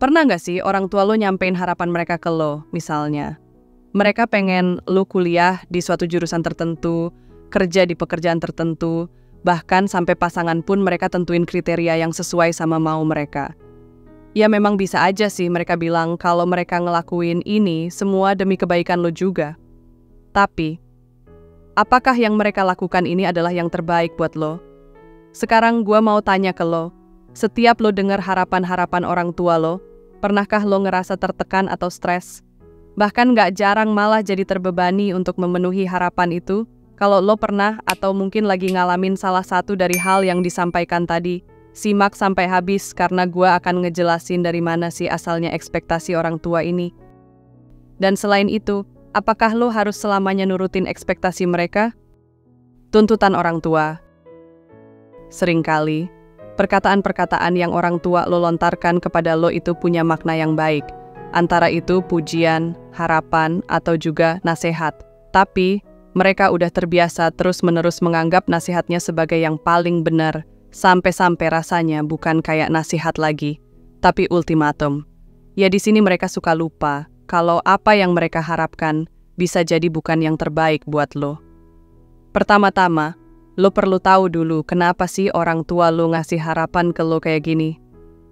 Pernah nggak sih orang tua lo nyampein harapan mereka ke lo, misalnya? Mereka pengen lo kuliah di suatu jurusan tertentu, kerja di pekerjaan tertentu, bahkan sampai pasangan pun mereka tentuin kriteria yang sesuai sama mau mereka. Ya memang bisa aja sih mereka bilang kalau mereka ngelakuin ini semua demi kebaikan lo juga. Tapi, apakah yang mereka lakukan ini adalah yang terbaik buat lo? Sekarang gua mau tanya ke lo, setiap lo dengar harapan-harapan orang tua lo, pernahkah lo ngerasa tertekan atau stres? Bahkan gak jarang malah jadi terbebani untuk memenuhi harapan itu, kalau lo pernah atau mungkin lagi ngalamin salah satu dari hal yang disampaikan tadi. Simak sampai habis karena gua akan ngejelasin dari mana sih asalnya ekspektasi orang tua ini. Dan selain itu, apakah lo harus selamanya nurutin ekspektasi mereka? Tuntutan orang tua. Seringkali, perkataan-perkataan yang orang tua lo lontarkan kepada lo itu punya makna yang baik. Antara itu pujian, harapan, atau juga nasihat. Tapi, mereka udah terbiasa terus-menerus menganggap nasihatnya sebagai yang paling benar, sampai-sampai rasanya bukan kayak nasihat lagi, tapi ultimatum. Ya di sini mereka suka lupa kalau apa yang mereka harapkan bisa jadi bukan yang terbaik buat lo. Pertama-tama, lo perlu tahu dulu kenapa sih orang tua lo ngasih harapan ke lo kayak gini.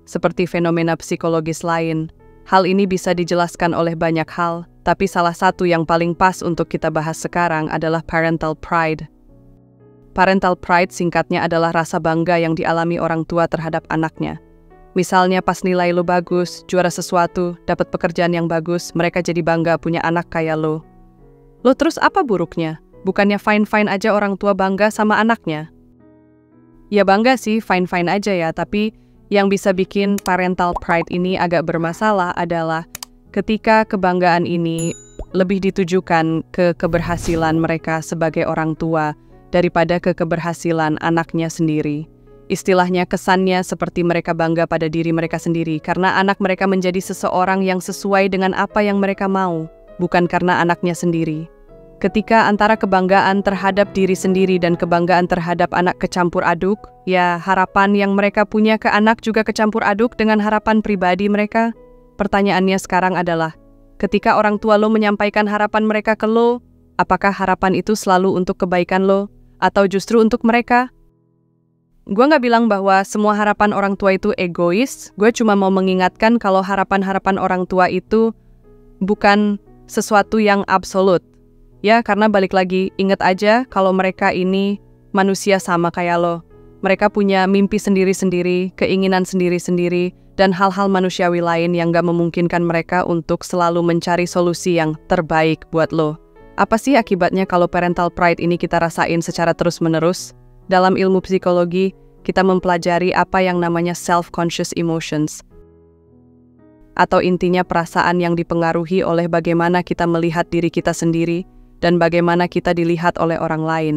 Seperti fenomena psikologis lain, hal ini bisa dijelaskan oleh banyak hal, tapi salah satu yang paling pas untuk kita bahas sekarang adalah parental pride. Parental pride singkatnya adalah rasa bangga yang dialami orang tua terhadap anaknya. Misalnya pas nilai lo bagus, juara sesuatu, dapat pekerjaan yang bagus, mereka jadi bangga punya anak kayak lo. Lo terus apa buruknya? Bukannya fine-fine aja orang tua bangga sama anaknya? Ya bangga sih, fine-fine aja ya, tapi yang bisa bikin parental pride ini agak bermasalah adalah ketika kebanggaan ini lebih ditujukan ke keberhasilan mereka sebagai orang tua, daripada ke keberhasilan anaknya sendiri. Istilahnya kesannya seperti mereka bangga pada diri mereka sendiri karena anak mereka menjadi seseorang yang sesuai dengan apa yang mereka mau, bukan karena anaknya sendiri. Ketika antara kebanggaan terhadap diri sendiri dan kebanggaan terhadap anak kecampur aduk, ya harapan yang mereka punya ke anak juga kecampur aduk dengan harapan pribadi mereka. Pertanyaannya sekarang adalah, ketika orang tua lo menyampaikan harapan mereka ke lo, apakah harapan itu selalu untuk kebaikan lo? Atau justru untuk mereka? Gue gak bilang bahwa semua harapan orang tua itu egois, gue cuma mau mengingatkan kalau harapan-harapan orang tua itu bukan sesuatu yang absolut. Ya, karena balik lagi, ingat aja kalau mereka ini manusia sama kayak lo. Mereka punya mimpi sendiri-sendiri, keinginan sendiri-sendiri, dan hal-hal manusiawi lain yang gak memungkinkan mereka untuk selalu mencari solusi yang terbaik buat lo. Apa sih akibatnya kalau parental pride ini kita rasain secara terus-menerus? Dalam ilmu psikologi, kita mempelajari apa yang namanya self-conscious emotions. Atau intinya perasaan yang dipengaruhi oleh bagaimana kita melihat diri kita sendiri dan bagaimana kita dilihat oleh orang lain.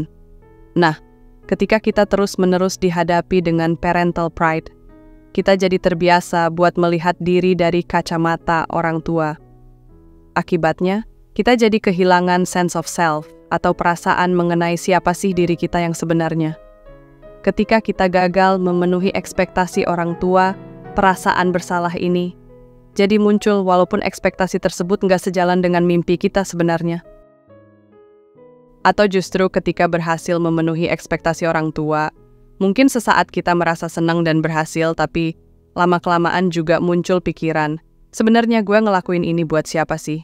Nah, ketika kita terus-menerus dihadapi dengan parental pride, kita jadi terbiasa buat melihat diri dari kacamata orang tua. Akibatnya, kita jadi kehilangan sense of self atau perasaan mengenai siapa sih diri kita yang sebenarnya. Ketika kita gagal memenuhi ekspektasi orang tua, perasaan bersalah ini jadi muncul walaupun ekspektasi tersebut nggak sejalan dengan mimpi kita sebenarnya. Atau justru ketika berhasil memenuhi ekspektasi orang tua, mungkin sesaat kita merasa senang dan berhasil, tapi lama-kelamaan juga muncul pikiran, sebenarnya gue ngelakuin ini buat siapa sih?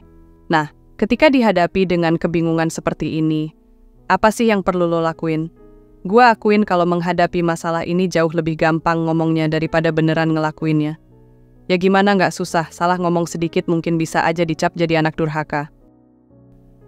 Nah, ketika dihadapi dengan kebingungan seperti ini, apa sih yang perlu lo lakuin? Gue akuin kalau menghadapi masalah ini jauh lebih gampang ngomongnya daripada beneran ngelakuinnya. Ya gimana nggak susah, salah ngomong sedikit mungkin bisa aja dicap jadi anak durhaka.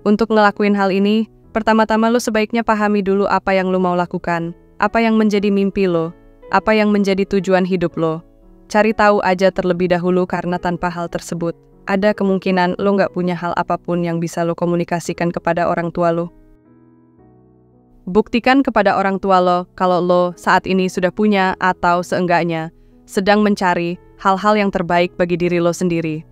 Untuk ngelakuin hal ini, pertama-tama lo sebaiknya pahami dulu apa yang lo mau lakukan, apa yang menjadi mimpi lo, apa yang menjadi tujuan hidup lo. Cari tahu aja terlebih dahulu karena tanpa hal tersebut, ada kemungkinan lo nggak punya hal apapun yang bisa lo komunikasikan kepada orang tua lo. Buktikan kepada orang tua lo kalau lo saat ini sudah punya atau seenggaknya sedang mencari hal-hal yang terbaik bagi diri lo sendiri.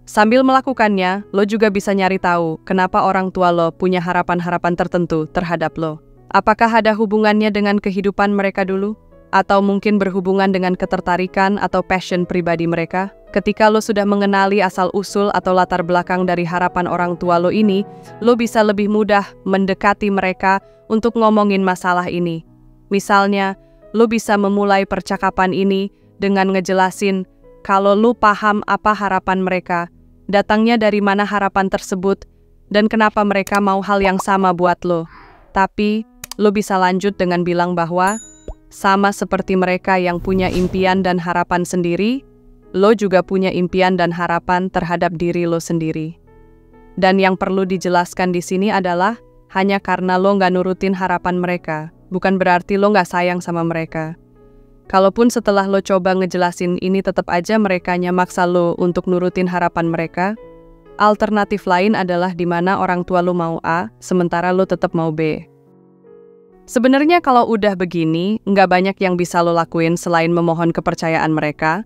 Sambil melakukannya, lo juga bisa nyari tahu kenapa orang tua lo punya harapan-harapan tertentu terhadap lo. Apakah ada hubungannya dengan kehidupan mereka dulu? Atau mungkin berhubungan dengan ketertarikan atau passion pribadi mereka. Ketika lo sudah mengenali asal-usul atau latar belakang dari harapan orang tua lo ini, lo bisa lebih mudah mendekati mereka untuk ngomongin masalah ini. Misalnya, lo bisa memulai percakapan ini dengan ngejelasin kalau lo paham apa harapan mereka, datangnya dari mana harapan tersebut, dan kenapa mereka mau hal yang sama buat lo. Tapi, lo bisa lanjut dengan bilang bahwa sama seperti mereka yang punya impian dan harapan sendiri, lo juga punya impian dan harapan terhadap diri lo sendiri. Dan yang perlu dijelaskan di sini adalah, hanya karena lo nggak nurutin harapan mereka, bukan berarti lo nggak sayang sama mereka. Kalaupun setelah lo coba ngejelasin ini tetap aja merekanya maksa lo untuk nurutin harapan mereka, alternatif lain adalah di mana orang tua lo mau A, sementara lo tetap mau B. Sebenarnya kalau udah begini, nggak banyak yang bisa lo lakuin selain memohon kepercayaan mereka.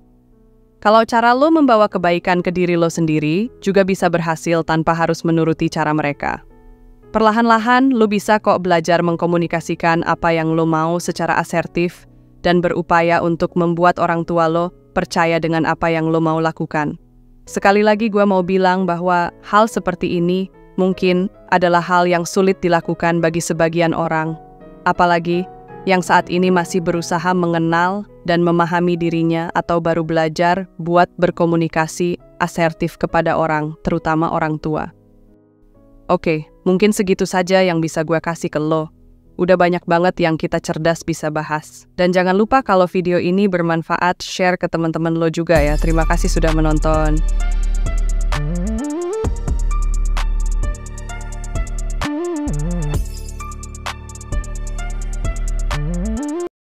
Kalau cara lo membawa kebaikan ke diri lo sendiri, juga bisa berhasil tanpa harus menuruti cara mereka. Perlahan-lahan, lo bisa kok belajar mengkomunikasikan apa yang lo mau secara asertif dan berupaya untuk membuat orang tua lo percaya dengan apa yang lo mau lakukan. Sekali lagi gue mau bilang bahwa hal seperti ini mungkin adalah hal yang sulit dilakukan bagi sebagian orang. Apalagi yang saat ini masih berusaha mengenal dan memahami dirinya atau baru belajar buat berkomunikasi asertif kepada orang, terutama orang tua. Oke, mungkin segitu saja yang bisa gue kasih ke lo. Udah banyak banget yang kita cerdas bisa bahas. Dan jangan lupa kalau video ini bermanfaat, share ke teman-teman lo juga ya. Terima kasih sudah menonton.